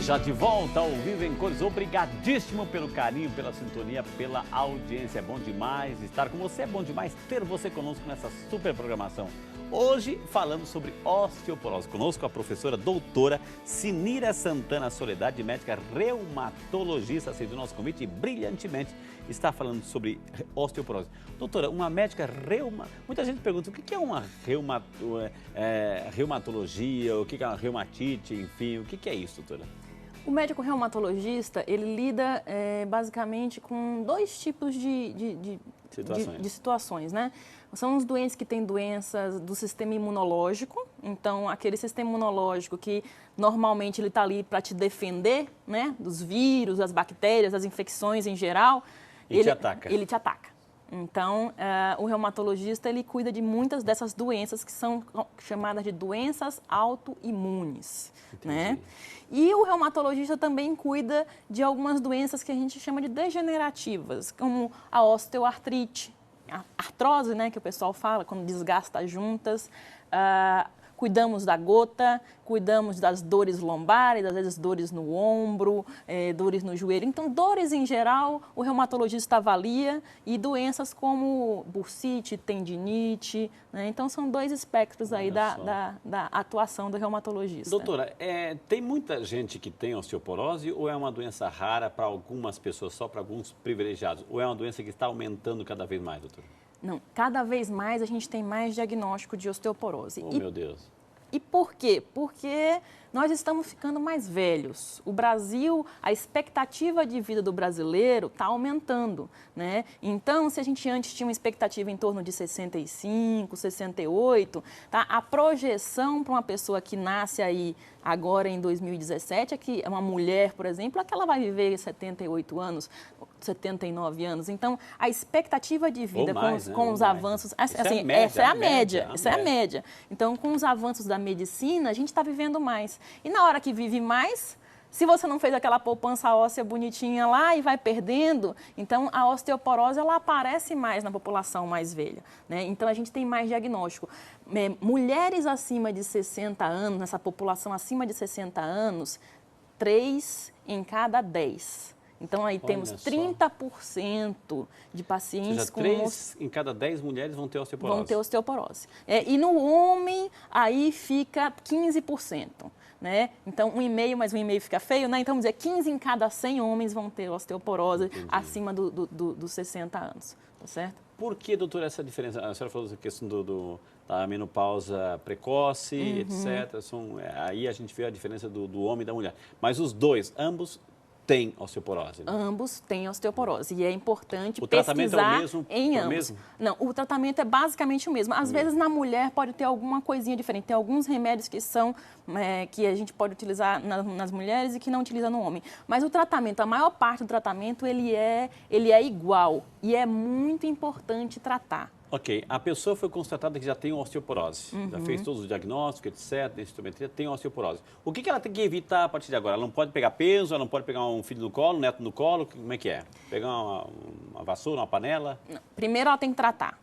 Já de volta ao Vivo em Cores, obrigadíssimo pelo carinho, pela sintonia, pela audiência. É bom demais estar com você, é bom demais ter você conosco nessa super programação. Hoje falando sobre osteoporose. Conosco a professora doutora Sinira Santana Soledade, médica reumatologista, aceitou o nosso convite e brilhantemente está falando sobre osteoporose. Doutora, uma médica muita gente pergunta o que é uma reumatologia, o que é uma reumatite, enfim, o que é isso, doutora? O médico reumatologista, ele lida basicamente com dois tipos de situações, né? São os doentes que têm doenças do sistema imunológico, então aquele sistema imunológico que normalmente ele está ali para te defender, né? Dos vírus, das bactérias, das infecções em geral. Ele te ataca. Ele te ataca. Então, o reumatologista, ele cuida de muitas dessas doenças que são chamadas de doenças autoimunes, né? E o reumatologista também cuida de algumas doenças que a gente chama de degenerativas, como a osteoartrite, a artrose, né, que o pessoal fala, quando desgasta as juntas. Cuidamos da gota, cuidamos das dores lombares, às vezes dores no ombro, dores no joelho. Então, dores em geral, o reumatologista avalia, e doenças como bursite, tendinite, né? Então, são dois espectros aí da atuação do reumatologista. Doutora, tem muita gente que tem osteoporose ou é uma doença rara para algumas pessoas, só para alguns privilegiados? Ou é uma doença que está aumentando cada vez mais, doutora? Não, cada vez mais a gente tem mais diagnóstico de osteoporose. Oh, meu Deus. E por quê? Porque nós estamos ficando mais velhos. O Brasil, a expectativa de vida do brasileiro está aumentando, né? Então, se a gente antes tinha uma expectativa em torno de 65, 68, tá? A projeção para uma pessoa que nasce aí agora em 2017 é que uma mulher, por exemplo, é que ela vai viver 78 anos, 79 anos. Então, a expectativa de vida com os avanços... Essa é a média. Então, com os avanços da medicina, a gente está vivendo mais. E na hora que vive mais, se você não fez aquela poupança óssea bonitinha lá e vai perdendo, então a osteoporose ela aparece mais na população mais velha, né? Então a gente tem mais diagnóstico. Mulheres acima de 60 anos, nessa população acima de 60 anos, 3 em cada 10. Então, aí temos 30% de pacientes com... 3 em cada 10 mulheres vão ter osteoporose. Vão ter osteoporose. E no homem, aí fica 15%. Né? Então, 1,5 mais 1,5 fica feio, né? Então, vamos dizer, 15 em cada 100 homens vão ter osteoporose acima dos 60 anos, tá certo? Por que, doutora, essa diferença? A senhora falou da questão da menopausa precoce, etc. Aí a gente vê a diferença do homem e da mulher. Mas os dois, ambos têm osteoporose, né? Ambos têm osteoporose e é importante pesquisar tratamento é o mesmo, em ambos. Mesmo? Não, o tratamento é basicamente o mesmo. Às vezes na mulher pode ter alguma coisinha diferente. Tem alguns remédios que que a gente pode utilizar nas mulheres e que não utiliza no homem. Mas o tratamento, a maior parte do tratamento, ele é igual e é muito importante tratar. Ok, a pessoa foi constatada que já tem osteoporose, já fez todos os diagnósticos, etc., densitometria, tem osteoporose. O que ela tem que evitar a partir de agora? Ela não pode pegar peso, ela não pode pegar um filho no colo, um neto no colo, como é que é? Pegar uma vassoura, uma panela? Não. Primeiro ela tem que tratar.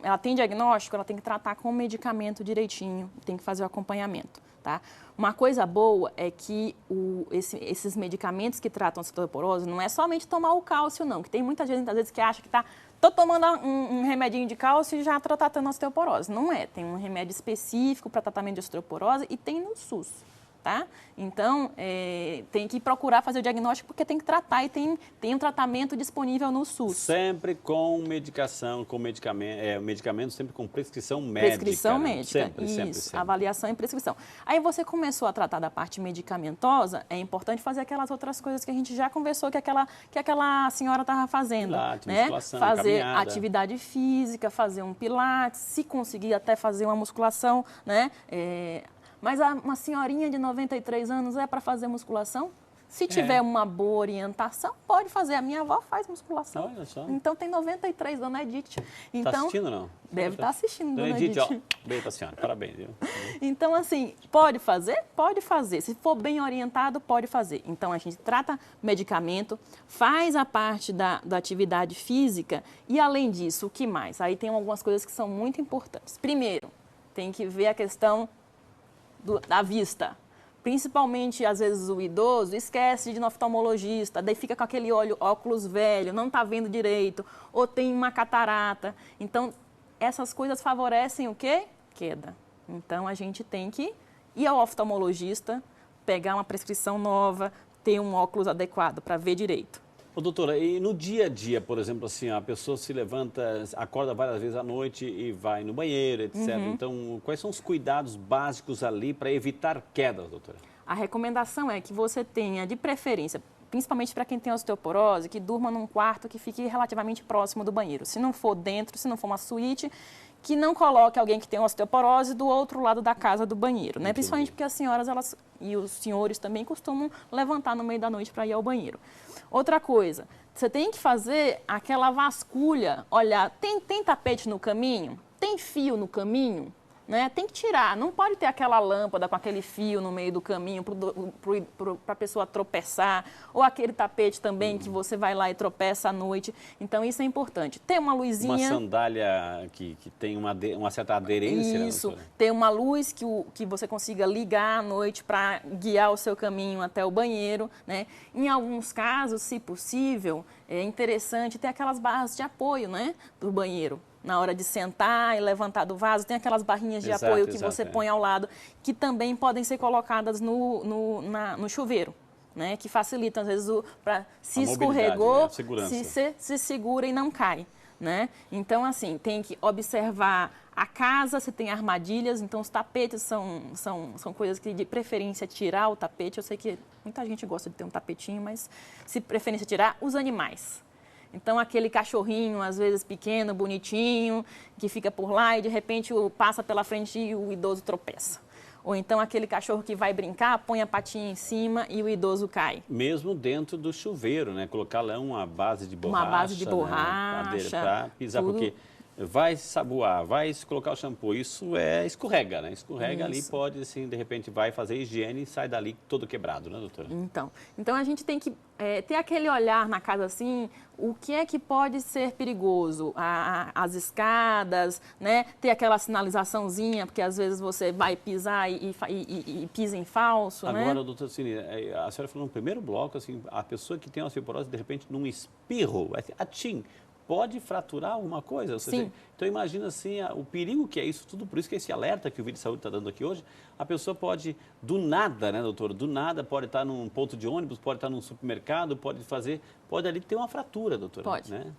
Ela tem diagnóstico, ela tem que tratar com o medicamento direitinho, tem que fazer o acompanhamento, tá? Uma coisa boa é que esses medicamentos que tratam a osteoporose não é somente tomar o cálcio, não, que tem muita gente, às vezes, que acha que estou tomando um remedinho de cálcio e já estou tratando osteoporose. Não é, tem um remédio específico para tratamento de osteoporose e tem no SUS. Tá? Então, tem que procurar fazer o diagnóstico porque tem que tratar e tem um tratamento disponível no SUS. Sempre com medicação, medicamento sempre com prescrição médica. Prescrição médica, sempre. Avaliação e prescrição. Aí você começou a tratar da parte medicamentosa, é importante fazer aquelas outras coisas que a gente já conversou que aquela senhora estava fazendo. Pilates, né? musculação, fazer caminhada. Atividade física, fazer um pilates, se conseguir até fazer uma musculação, né? Mas uma senhorinha de 93 anos é para fazer musculação? Se tiver uma boa orientação, pode fazer. A minha avó faz musculação. Olha só. Então, tem 93, dona Edith. Então, está assistindo ou não? Deve estar assistindo, dona Edith. Beijo para a senhora, parabéns. Viu? Então, assim, pode fazer? Pode fazer. Se for bem orientado, pode fazer. Então, a gente trata medicamento, faz a parte da atividade física e, além disso, o que mais? Aí tem algumas coisas que são muito importantes. Primeiro, tem que ver a questão da vista. Principalmente, às vezes, o idoso esquece de ir no oftalmologista, daí fica com aquele óculos velho, não está vendo direito, ou tem uma catarata. Então, essas coisas favorecem o quê? Queda. Então, a gente tem que ir ao oftalmologista, pegar uma prescrição nova, ter um óculos adequado para ver direito. Ô, doutora, e no dia a dia, por exemplo, assim, a pessoa se levanta, acorda várias vezes à noite e vai no banheiro, etc. Então, quais são os cuidados básicos ali para evitar quedas, doutora? A recomendação é que você tenha, de preferência, principalmente para quem tem osteoporose, que durma num quarto que fique relativamente próximo do banheiro. Se não for dentro, se não for uma suíte, que não coloque alguém que tem osteoporose do outro lado da casa do banheiro, né? Principalmente porque as senhoras e os senhores também costumam levantar no meio da noite para ir ao banheiro. Outra coisa, você tem que fazer aquela vasculha, olhar, tem tapete no caminho? Tem fio no caminho? Né? Tem que tirar, não pode ter aquela lâmpada com aquele fio no meio do caminho para a pessoa tropeçar, ou aquele tapete também que você vai lá e tropeça à noite. Então, isso é importante. Ter uma luzinha... Uma sandália que tem uma certa aderência, isso, né, ter uma luz que você consiga ligar à noite para guiar o seu caminho até o banheiro. Né? Em alguns casos, se possível, é interessante ter aquelas barras de apoio, né, do banheiro. Na hora de sentar e levantar do vaso, tem aquelas barrinhas de apoio que você põe ao lado, que também podem ser colocadas no chuveiro, né? Que facilitam, às vezes, para se escorregou, né? se segura e não cai. Né? Então, assim, tem que observar a casa, se tem armadilhas. Então, os tapetes são coisas que, de preferência, tirar o tapete. Eu sei que muita gente gosta de ter um tapetinho, mas, se preferência, tirar os animais. Então, aquele cachorrinho, às vezes pequeno, bonitinho, que fica por lá e, de repente, passa pela frente e o idoso tropeça. Ou então, aquele cachorro que vai brincar, põe a patinha em cima e o idoso cai. Mesmo dentro do chuveiro, né? Colocar lá uma base de borracha. Uma base de borracha. Né? Para pisar, porque vai saboar, vai colocar o shampoo, isso escorrega, né? Escorrega ali, pode, assim, de repente, vai fazer higiene e sai dali todo quebrado, né, doutora? Então a gente tem que ter aquele olhar na casa, assim, o que é que pode ser perigoso? As escadas, né? Ter aquela sinalizaçãozinha, porque às vezes você vai pisar e pisa em falso, Agora, né? doutora Cine, a senhora falou no primeiro bloco, assim, a pessoa que tem osteoporose, de repente, num espirro, atim, pode fraturar alguma coisa? Ou seja, então, imagina assim, o perigo que é isso tudo, por isso que esse alerta que o Vídeo de Saúde está dando aqui hoje, a pessoa pode, do nada, né, doutor? Do nada, pode estar num ponto de ônibus, pode estar num supermercado, pode ali ter uma fratura, doutora. Pode. Né?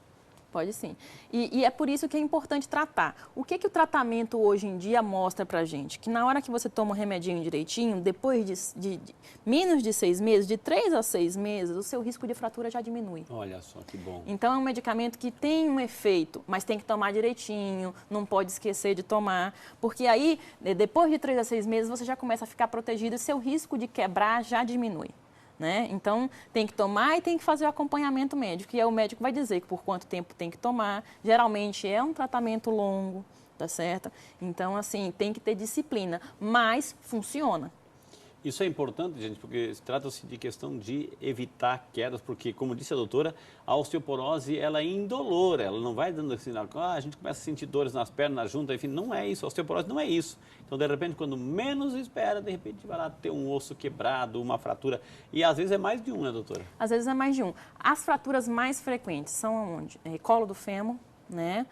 Pode sim. E é por isso que é importante tratar. O que o tratamento hoje em dia mostra pra gente? Que na hora que você toma o remedinho direitinho, depois de menos de 6 meses, de 3 a 6 meses, o seu risco de fratura já diminui. Olha só, que bom. Então é um medicamento que tem um efeito, mas tem que tomar direitinho, não pode esquecer de tomar, porque aí, depois de 3 a 6 meses, você já começa a ficar protegido e seu risco de quebrar já diminui. Né? Então, tem que tomar e tem que fazer o acompanhamento médico. E aí o médico vai dizer por quanto tempo tem que tomar. Geralmente é um tratamento longo, tá certo? Então, assim, tem que ter disciplina, mas funciona. Isso é importante, gente, porque trata-se de questão de evitar quedas, porque, como disse a doutora, a osteoporose, ela é indolor, ela não vai dando assim, a gente começa a sentir dores nas pernas, na junta, enfim, não é isso, a osteoporose não é isso. Então, de repente, quando menos espera, de repente vai lá ter um osso quebrado, uma fratura, e às vezes é mais de um, né, doutora? Às vezes é mais de um. As fraturas mais frequentes são onde? Colo do fêmur, né?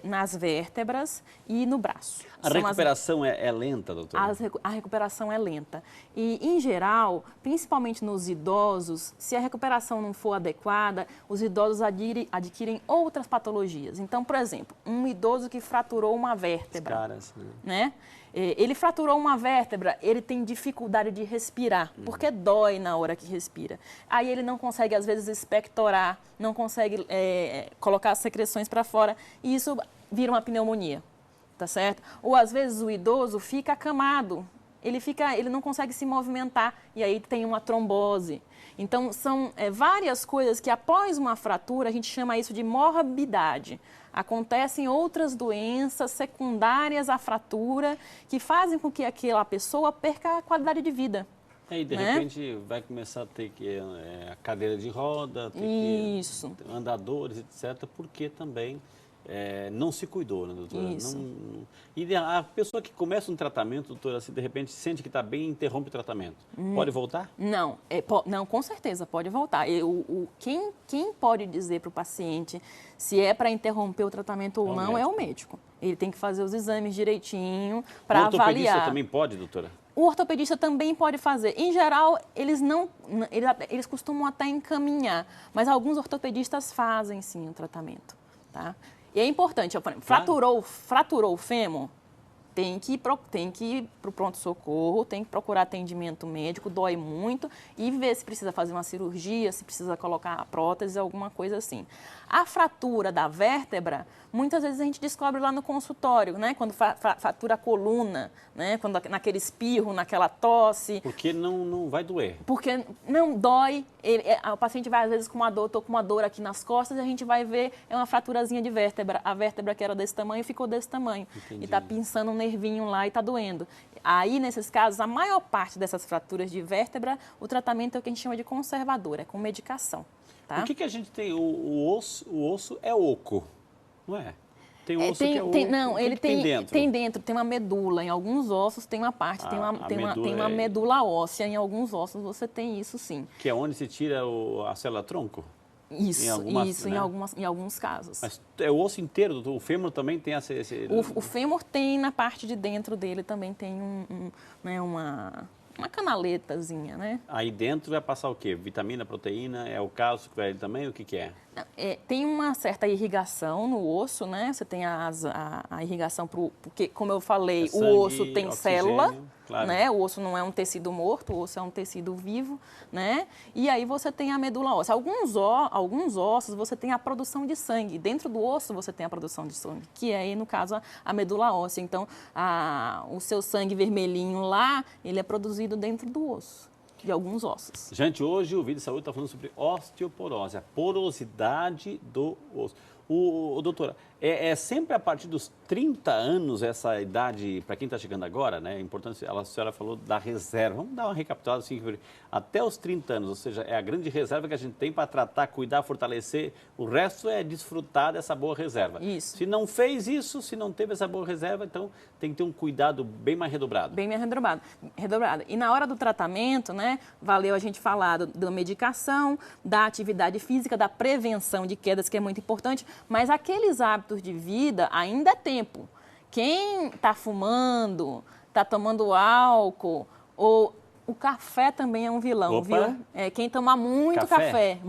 Nas vértebras e no braço. A recuperação é lenta, doutora? A recuperação é lenta. E, em geral, principalmente nos idosos, se a recuperação não for adequada, os idosos adquirem outras patologias. Então, por exemplo, um idoso que fraturou uma vértebra. Caras, né? Ele fraturou uma vértebra, ele tem dificuldade de respirar, porque dói na hora que respira. Aí ele não consegue, às vezes, expectorar, não consegue colocar as secreções para fora, e isso vira uma pneumonia, tá certo? Ou, às vezes, o idoso fica acamado, ele não consegue se movimentar, e aí tem uma trombose. Então, são várias coisas que, após uma fratura, a gente chama isso de morbidade. Acontecem outras doenças secundárias à fratura que fazem com que aquela pessoa perca a qualidade de vida. E de repente vai começar a ter a cadeira de roda, ter que andadores, etc., porque também não se cuidou, né, doutora? Isso. E a pessoa que começa um tratamento, doutora, assim, de repente sente que está bem e interrompe o tratamento, pode voltar? Não, não, com certeza pode voltar. Quem pode dizer para o paciente se é para interromper o tratamento ou não é o médico. Ele tem que fazer os exames direitinho para avaliar. O ortopedista também pode, doutora? O ortopedista também pode fazer. Em geral, eles costumam até encaminhar, mas alguns ortopedistas fazem sim o tratamento, tá? E é importante, por exemplo, fraturou o fêmur, tem que ir para o pronto-socorro, tem que procurar atendimento médico, dói muito, e ver se precisa fazer uma cirurgia, se precisa colocar a prótese, alguma coisa assim. A fratura da vértebra, muitas vezes a gente descobre lá no consultório, né? Quando fratura a coluna, né? Quando naquele espirro, naquela tosse. Porque não vai doer. Porque não dói, o paciente vai às vezes com uma dor, estou com uma dor aqui nas costas, e a gente vai ver, é uma fraturazinha de vértebra. A vértebra que era desse tamanho ficou desse tamanho. Entendi. E está pinçando um nervinho lá e está doendo. Aí, nesses casos, a maior parte dessas fraturas de vértebra, o tratamento é o que a gente chama de conservador, é com medicação. Tá? O que a gente tem? O osso é oco, não é? Tem um osso que é oco. Não, ele tem dentro? Tem dentro, tem uma medula. Em alguns ossos tem uma parte, tem uma medula óssea. Em alguns ossos você tem isso sim. Que é onde se tira a célula-tronco? Isso, em alguns casos. Mas é o osso inteiro, o fêmur também tem esse... O fêmur tem na parte de dentro dele, também tem uma canaletazinha, né? Aí dentro vai passar o quê? Vitamina, proteína, é o cálcio que vai também? O que é? Tem uma certa irrigação no osso, né? Você tem a irrigação, porque, como eu falei, sangue, o osso tem oxigênio, célula, claro. né? O osso não é um tecido morto, o osso é um tecido vivo, né? E aí você tem a medula óssea. Alguns ossos você tem a produção de sangue. Dentro do osso você tem a produção de sangue, que é, no caso, a medula óssea. Então, o seu sangue vermelhinho lá, ele é produzido dentro do osso. De alguns ossos. Gente, hoje o Vida e Saúde está falando sobre osteoporose, a porosidade do osso. Doutora, é sempre a partir dos 30 anos essa idade, para quem está chegando agora, né? É importante, a senhora falou da reserva. Vamos dar uma recapitulada assim, até os 30 anos, ou seja, é a grande reserva que a gente tem para tratar, cuidar, fortalecer. O resto é desfrutar dessa boa reserva. Isso. Se não fez isso, se não teve essa boa reserva, então tem que ter um cuidado bem mais redobrado. Bem mais redobrado. E na hora do tratamento, né, valeu a gente falar da medicação, da atividade física, da prevenção de quedas, que é muito importante, mas aqueles hábitos de vida ainda é tempo. Quem está fumando, está tomando álcool, ou o café também é um vilão, Opa. Viu? Quem toma muito café.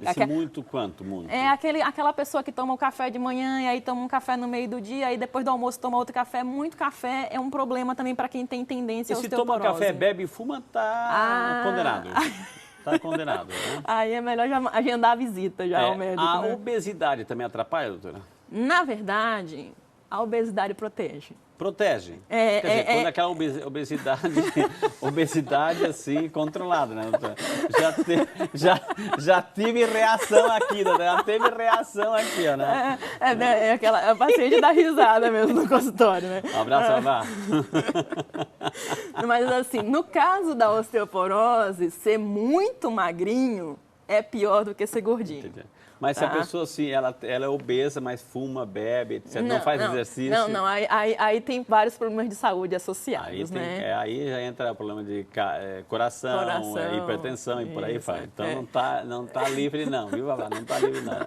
Esse muito quanto? Muito? É aquela pessoa que toma o café de manhã e aí toma um café no meio do dia, aí depois do almoço toma outro café. Muito café é um problema também para quem tem tendência à osteoporose. E se toma café, bebe e fuma, tá condenado. Está condenado, né? Aí é melhor já agendar a visita já ao médico. A né? obesidade também atrapalha, doutora? Na verdade, a obesidade protege. Protege? Quer dizer, quando aquela obesidade assim, controlada, né, doutora? Já tive reação aqui, doutora, já teve reação aqui, ó, né? A paciente dá risada mesmo no consultório, né? Um abraço, Avá. Mas assim, no caso da osteoporose, ser muito magrinho é pior do que ser gordinho. Entendi. Mas se a pessoa, assim, ela é obesa, mas fuma, bebe, etc., não faz exercício... Aí tem vários problemas de saúde associados, né? Aí já entra o problema de coração, hipertensão e por aí vai. Então não tá livre não, viu, Vavá? Não tá livre não.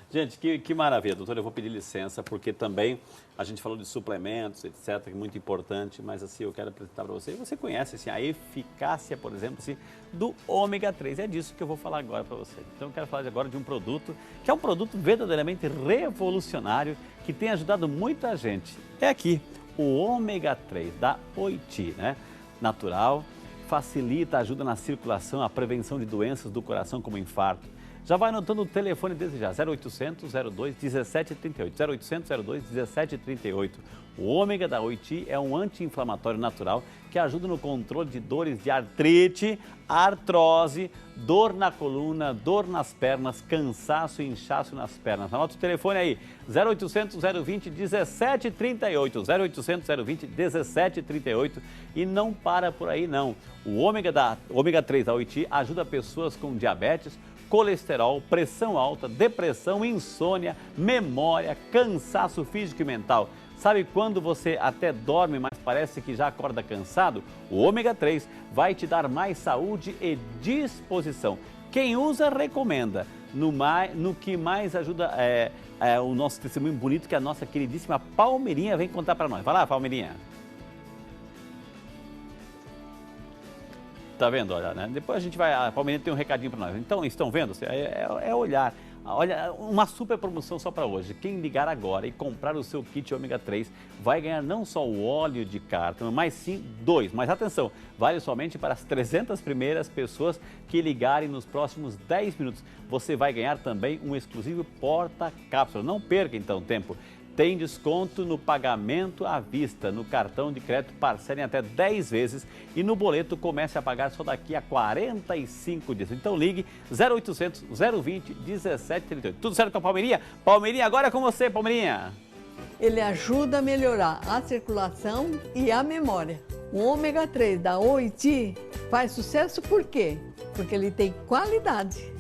Gente, que maravilha, doutora, eu vou pedir licença, porque também a gente falou de suplementos, etc., que é muito importante, mas assim, eu quero apresentar para você, você conhece assim, a eficácia, por exemplo, assim, do ômega 3, é disso que eu vou falar agora para você. Então eu quero falar agora de um produto, que é um produto verdadeiramente revolucionário, que tem ajudado muita gente. É aqui, o ômega 3 da Oiti, né? Natural, facilita, ajuda na circulação, a prevenção de doenças do coração como infarto. Já vai anotando o telefone desde já, 0800 02 1738, 0800 02 1738. O ômega da Oiti é um anti-inflamatório natural que ajuda no controle de dores de artrite, artrose, dor na coluna, dor nas pernas, cansaço e inchaço nas pernas. Anota o telefone aí, 0800 020 1738, 0800 020 1738 e não para por aí não. O ômega 3 da Oiti ajuda pessoas com diabetes, colesterol, pressão alta, depressão, insônia, memória, cansaço físico e mental. Sabe quando você até dorme, mas parece que já acorda cansado? O ômega 3 vai te dar mais saúde e disposição. Quem usa, recomenda. No que mais ajuda o nosso testemunho bonito que a nossa queridíssima Palmeirinha vem contar para nós. Vai lá, Palmeirinha. Tá vendo? Olha, né? Depois a gente vai, a Palmeirinha tem um recadinho para nós. Então, estão vendo? É olhar. Olha, uma super promoção só para hoje. Quem ligar agora e comprar o seu kit ômega 3 vai ganhar não só o óleo de cártamo, mas sim 2. Mas atenção, vale somente para as 300 primeiras pessoas que ligarem nos próximos 10 minutos. Você vai ganhar também um exclusivo porta-cápsula. Não perca então tempo. Tem desconto no pagamento à vista, no cartão de crédito parcela em até 10 vezes e no boleto comece a pagar só daqui a 45 dias. Então ligue 0800 020 1738. Tudo certo com a Palmeirinha? Palmeirinha, agora é com você, Palmeirinha. Ele ajuda a melhorar a circulação e a memória. O ômega 3 da Oiti faz sucesso por quê? Porque ele tem qualidade.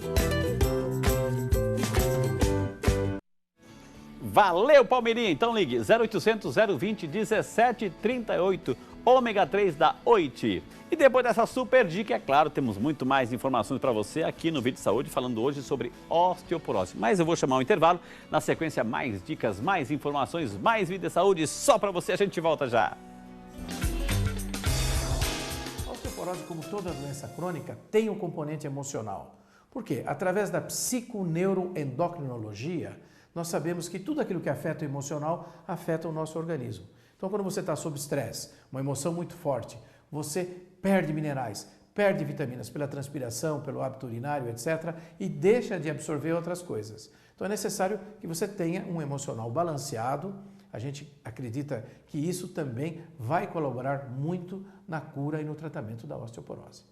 Valeu, Palmeirinha! Então ligue 0800 020 1738, ômega 3 da Oiti. E depois dessa super dica, é claro, temos muito mais informações para você aqui no Vídeo de Saúde, falando hoje sobre osteoporose. Mas eu vou chamar um intervalo, na sequência mais dicas, mais informações, mais Vídeo de Saúde, só para você, a gente volta já. A osteoporose, como toda doença crônica, tem um componente emocional. Por quê? Através da psiconeuroendocrinologia, nós sabemos que tudo aquilo que afeta o emocional afeta o nosso organismo. Então, quando você está sob estresse, uma emoção muito forte, você perde minerais, perde vitaminas pela transpiração, pelo hábito urinário, etc. e deixa de absorver outras coisas. Então, é necessário que você tenha um emocional balanceado. A gente acredita que isso também vai colaborar muito na cura e no tratamento da osteoporose.